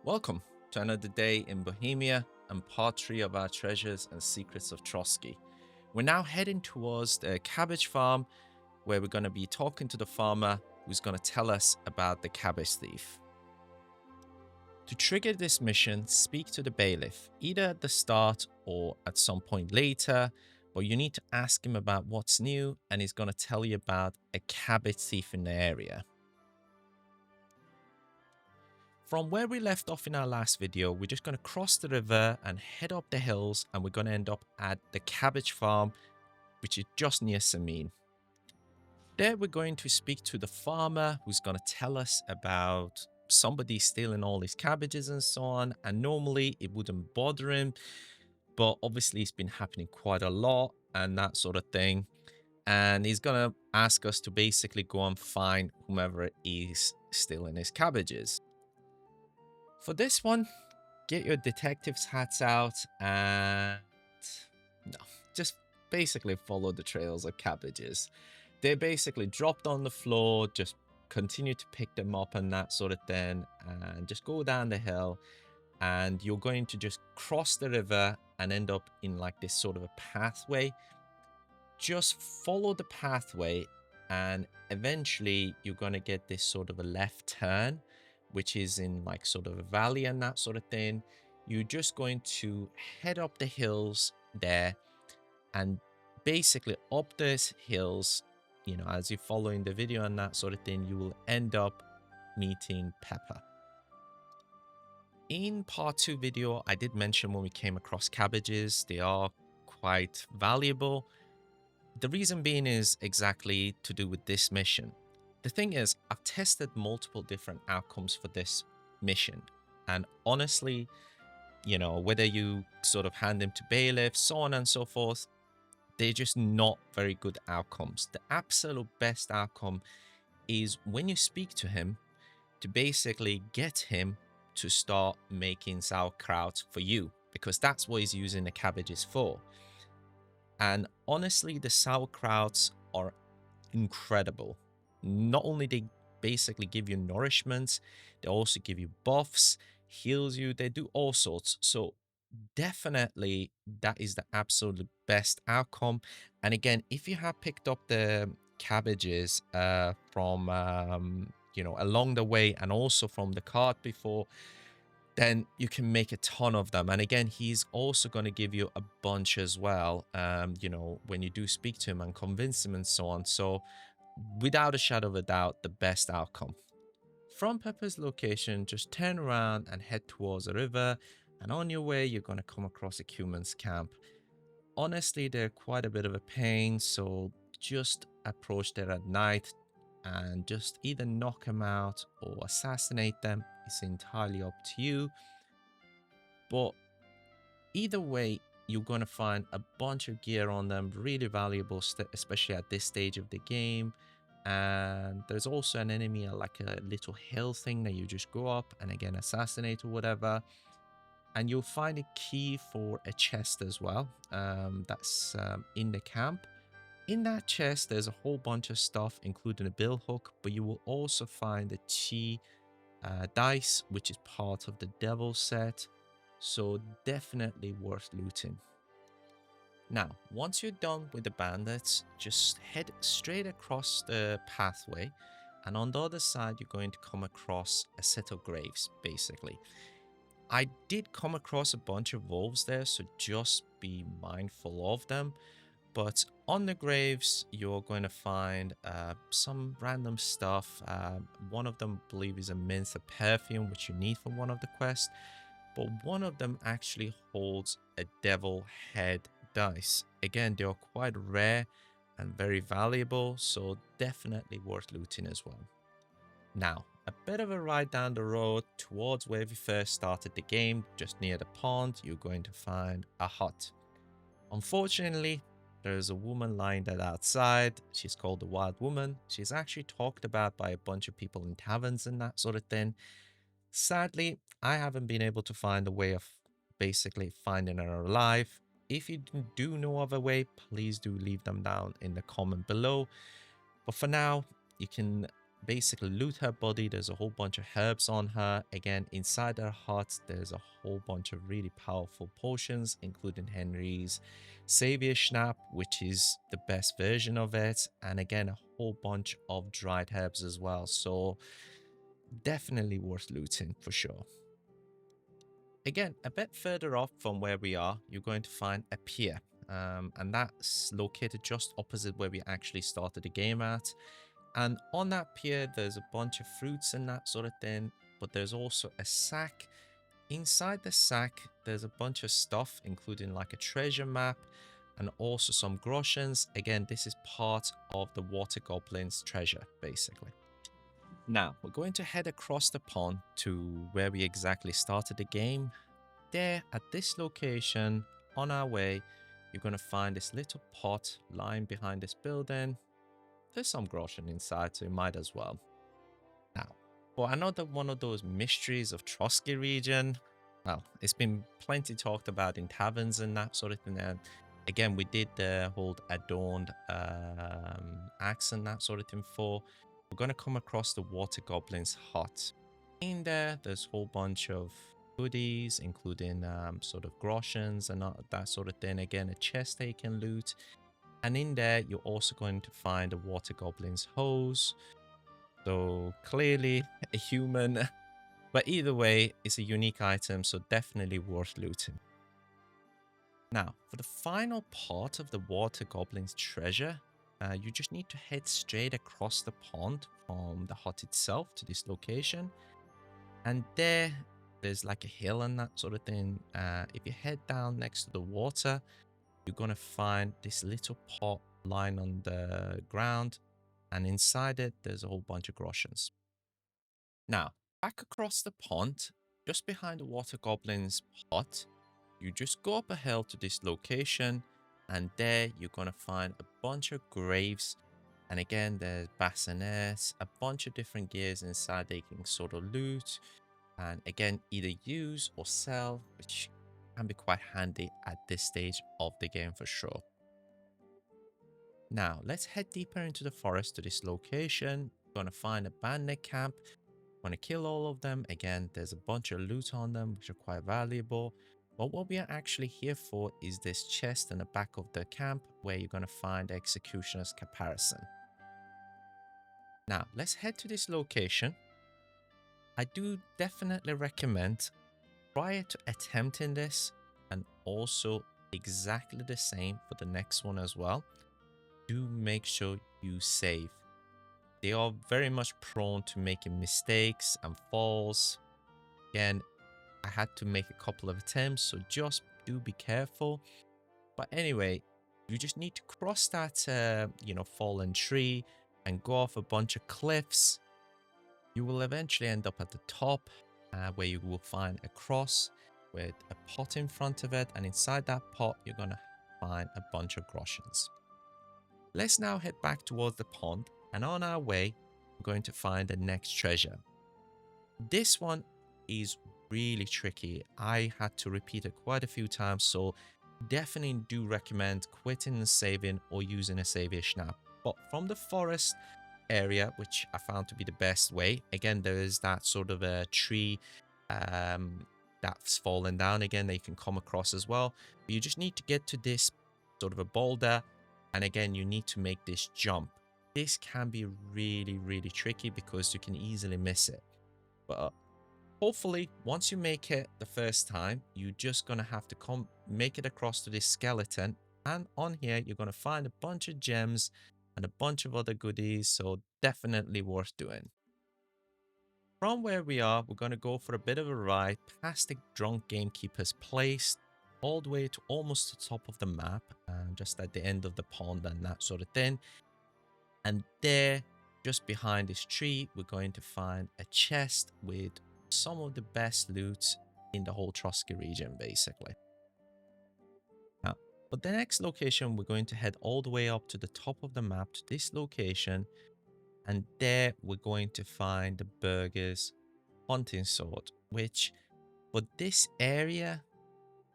Welcome to another day in Bohemia and part 3 of our treasures and secrets of Trotsky. We're now heading towards the cabbage farm where we're going to be talking to the farmer who's going to tell us about the cabbage thief. To trigger this mission, speak to the bailiff, either at the start or at some point later, but you need to ask him about what's new and he's going to tell you about a cabbage thief in the area. From where we left off in our last video, we're just going to cross the river and head up the hills, and we're going to end up at the cabbage farm, which is just near Samin. There we're going to speak to the farmer who's going to tell us about somebody stealing all his cabbages and so on, and normally it wouldn't bother him, but obviously it's been happening quite a lot and that sort of thing. And he's going to ask us to basically go and find whomever is stealing his cabbages. For this one, get your detective's hats out and just basically follow the trails of cabbages. They're basically dropped on the floor, just continue to pick them up and that sort of thing, and just go down the hill, and you're going to just cross the river and end up in like this sort of a pathway. Just follow the pathway and eventually you're going to get this sort of a left turn, which is in like sort of a valley and that sort of thing. You're just going to head up the hills there, and basically up those hills, as you're following the video and that sort of thing, you will end up meeting Pepper. In part 2 video, I did mention when we came across cabbages, they are quite valuable. The reason being is exactly to do with this mission. The thing is, I've tested multiple different outcomes for this mission, and honestly, whether you sort of hand them to bailiffs, so on and so forth, they're just not very good outcomes. The absolute best outcome is when you speak to him to basically get him to start making sauerkraut for you, because that's what he's using the cabbages for. And honestly, the sauerkrauts are incredible. Not only they basically give you nourishment, they also give you buffs, heals you, they do all sorts. So definitely that is the absolute best outcome. And again, if you have picked up the cabbages from along the way and also from the cart before, then you can make a ton of them. And again, he's also going to give you a bunch as well, when you do speak to him and convince him and so on. So without a shadow of a doubt, the best outcome. From Pepper's location, just turn around and head towards the river, and on your way you're going to come across a Cuman's camp. Honestly, they're quite a bit of a pain, so just approach there at night and just either knock them out or assassinate them. It's entirely up to you, but either way you're going to find a bunch of gear on them, really valuable, especially at this stage of the game. And there's also an enemy, like a little hill thing that you just go up and again assassinate or whatever, and you'll find a key for a chest as well, that's in the camp. In that chest there's a whole bunch of stuff, including a bill hook, but you will also find the chi dice, which is part of the devil set, so definitely worth looting. Now, once you're done with the bandits, just head straight across the pathway, and on the other side you're going to come across a set of graves, basically. I did come across a bunch of wolves there, so just be mindful of them. But on the graves, you're going to find some random stuff. One of them, I believe, is a mint of perfume, which you need for one of the quests. But one of them actually holds a devil head dice. Again, they are quite rare and very valuable, so definitely worth looting as well. Now, a bit of a ride down the road towards where we first started the game, just near the pond, you're going to find a hut. Unfortunately, there's a woman lying dead outside. She's called the Wild Woman. She's actually talked about by a bunch of people in taverns and that sort of thing. Sadly, I haven't been able to find a way of basically finding her alive. If you do know of a way, please do leave them down in the comment below. But for now, you can basically loot her body. There's a whole bunch of herbs on her. Again, inside her hut, there's a whole bunch of really powerful potions, including Henry's Savior Schnapp, which is the best version of it. And again, a whole bunch of dried herbs as well. So definitely worth looting for sure. Again, a bit further off from where we are, you're going to find a pier. And that's located just opposite where we actually started the game at. And on that pier, there's a bunch of fruits and that sort of thing, but there's also a sack. Inside the sack, there's a bunch of stuff, including like a treasure map and also some groshens. Again, this is part of the water goblin's treasure, basically. Now, we're going to head across the pond to where we exactly started the game. There, at this location, on our way, you're going to find this little pot lying behind this building. There's some groschen inside, so you might as well. Now, for another one of those mysteries of Trotsky region, well, it's been plenty talked about in taverns and that sort of thing. And again, we did the whole adorned axe and that sort of thing for. We're going to come across the water goblin's hut. In there, there's a whole bunch of goodies, including sort of groshens and that sort of thing. Again, a chest they can loot. And in there, you're also going to find a water goblin's hose. So clearly a human, but either way, it's a unique item, so definitely worth looting. Now, for the final part of the water goblin's treasure, you just need to head straight across the pond from the hut itself to this location. And there's like a hill and that sort of thing. If you head down next to the water, you're going to find this little pot lying on the ground, and inside it, there's a whole bunch of groshens. Now, back across the pond, just behind the water goblin's hut, you just go up a hill to this location, and there you're going to find a bunch of graves. And again, there's bassinets, a bunch of different gears inside they can sort of loot, and again, either use or sell, which can be quite handy at this stage of the game for sure. Now, let's head deeper into the forest to this location. We're going to find a bandit camp. Want to kill all of them. Again, there's a bunch of loot on them, which are quite valuable. But what we are actually here for is this chest in the back of the camp, where you're going to find the executioner's caparison. Now, let's head to this location. I do definitely recommend prior to attempting this, and also exactly the same for the next one as well, do make sure you save. They are very much prone to making mistakes and falls. Again, I had to make a couple of attempts, so just do be careful. But anyway, you just need to cross that, fallen tree and go off a bunch of cliffs. You will eventually end up at the top, where you will find a cross with a pot in front of it, and inside that pot, you're going to find a bunch of groshens. Let's now head back towards the pond, and on our way, we're going to find the next treasure. This one is really tricky. I had to repeat it quite a few times, so definitely do recommend quitting and saving or using a Savior Schnapp. But from the forest area, which I found to be the best way, again, there is that sort of a tree that's fallen down again that you can come across as well. But you just need to get to this sort of a boulder, and again, you need to make this jump. This can be really, really tricky because you can easily miss it. But hopefully, once you make it the first time, you're just going to have to make it across to this skeleton. And on here, you're going to find a bunch of gems and a bunch of other goodies. So definitely worth doing. From where we are, we're going to go for a bit of a ride past the drunk gamekeeper's place, all the way to almost the top of the map, just at the end of the pond and that sort of thing. And there, just behind this tree, we're going to find a chest with some of the best loot in the whole Trotsky region, basically. Now, but the next location, we're going to head all the way up to the top of the map to this location. And there, we're going to find the Burger's hunting sword, which for this area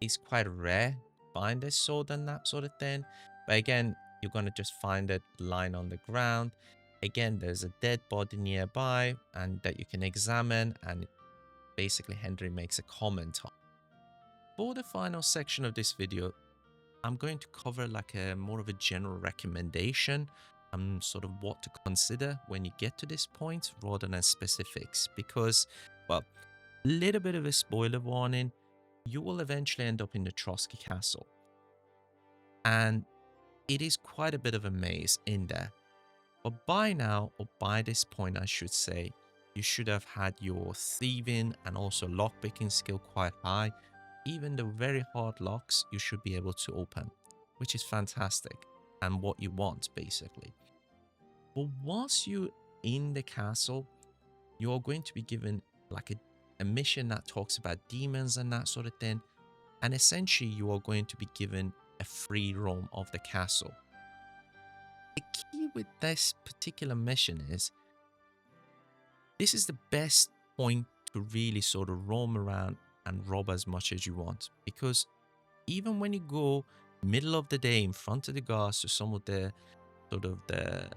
is quite rare. Find this sword and that sort of thing. But again, you're going to just find it lying on the ground. Again, there's a dead body nearby and that you can examine, and basically Henry makes a comment on. For the final section of this video, I'm going to cover like a more of a general recommendation and sort of what to consider when you get to this point rather than specifics, because, well, a little bit of a spoiler warning, you will eventually end up in the Trotsky Castle. And it is quite a bit of a maze in there. But by now, or by this point, I should say, you should have had your thieving and also lockpicking skill quite high. Even the very hard locks, you should be able to open, which is fantastic and what you want, basically. But once you're in the castle, you're going to be given like a mission that talks about demons and that sort of thing. And essentially, you are going to be given a free roam of the castle. The key with this particular mission is this is the best point to really sort of roam around and rob as much as you want, because even when you go middle of the day in front of the guards to some of the sort of the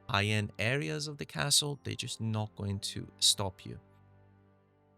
high-end areas of the castle, they're just not going to stop you.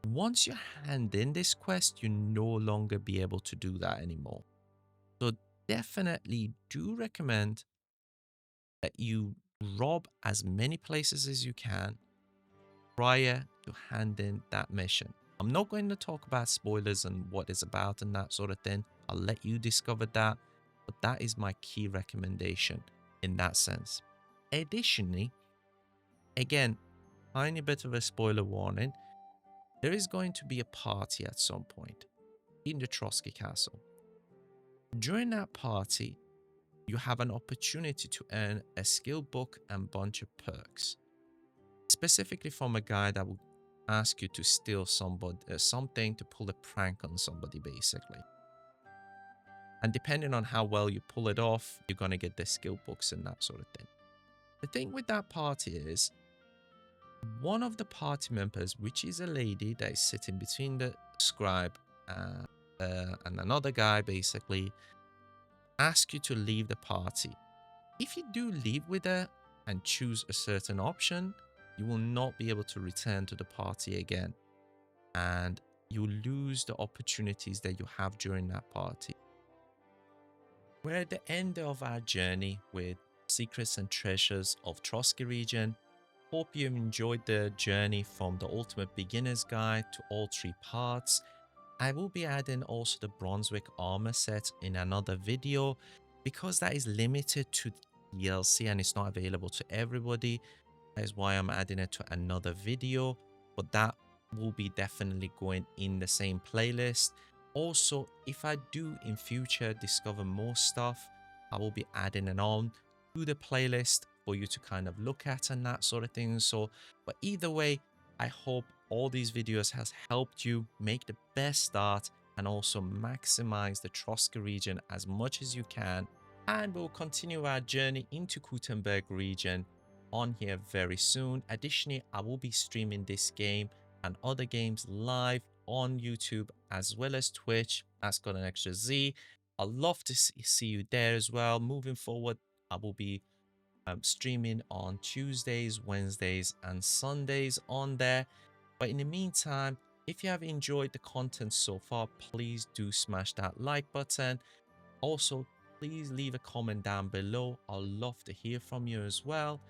Once you hand in this quest, you no longer be able to do that anymore. So definitely do recommend that you rob as many places as you can prior to handing that mission. I'm not going to talk about spoilers and what it's about and that sort of thing. I'll let you discover that, but that is my key recommendation in that sense. Additionally, again, tiny bit of a spoiler warning, there is going to be a party at some point in the Trotsky Castle. During that party, you have an opportunity to earn a skill book and bunch of perks, specifically from a guy that will ask you to steal something to pull a prank on somebody, basically. And depending on how well you pull it off, you're going to get the skill books and that sort of thing. The thing with that party is, one of the party members, which is a lady that is sitting between the scribe and another guy, basically, ask you to leave the party. If you do leave with her and choose a certain option, you will not be able to return to the party again, and you lose the opportunities that you have during that party. We're at the end of our journey with Secrets and Treasures of Trotsky region. Hope you enjoyed the journey from the Ultimate Beginner's Guide to all 3 parts. I will be adding also the Brunswick armor set in another video, because that is limited to DLC and it's not available to everybody. That is why I'm adding it to another video, but that will be definitely going in the same playlist. Also, if I do in future discover more stuff, I will be adding it on to the playlist for you to kind of look at and that sort of thing. So, but either way, I hope all these videos has helped you make the best start and also maximize the Trotsky region as much as you can. And we'll continue our journey into Gutenberg region on here very soon. Additionally, I will be streaming this game and other games live on YouTube as well as Twitch. That's got an extra Z. I'd love to see you there as well. Moving forward, I will be streaming on Tuesdays, Wednesdays, and Sundays on there. But in the meantime, if you have enjoyed the content so far, please do smash that like button. Also, please leave a comment down below. I'd love to hear from you as well.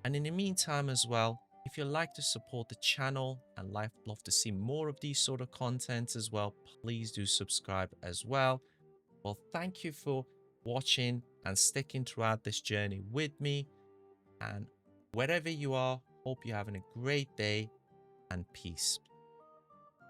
And in the meantime as well, if you'd like to support the channel and love to see more of these sort of content as well, please do subscribe as well. Well, thank you for watching and sticking throughout this journey with me. And wherever you are, hope you're having a great day and peace.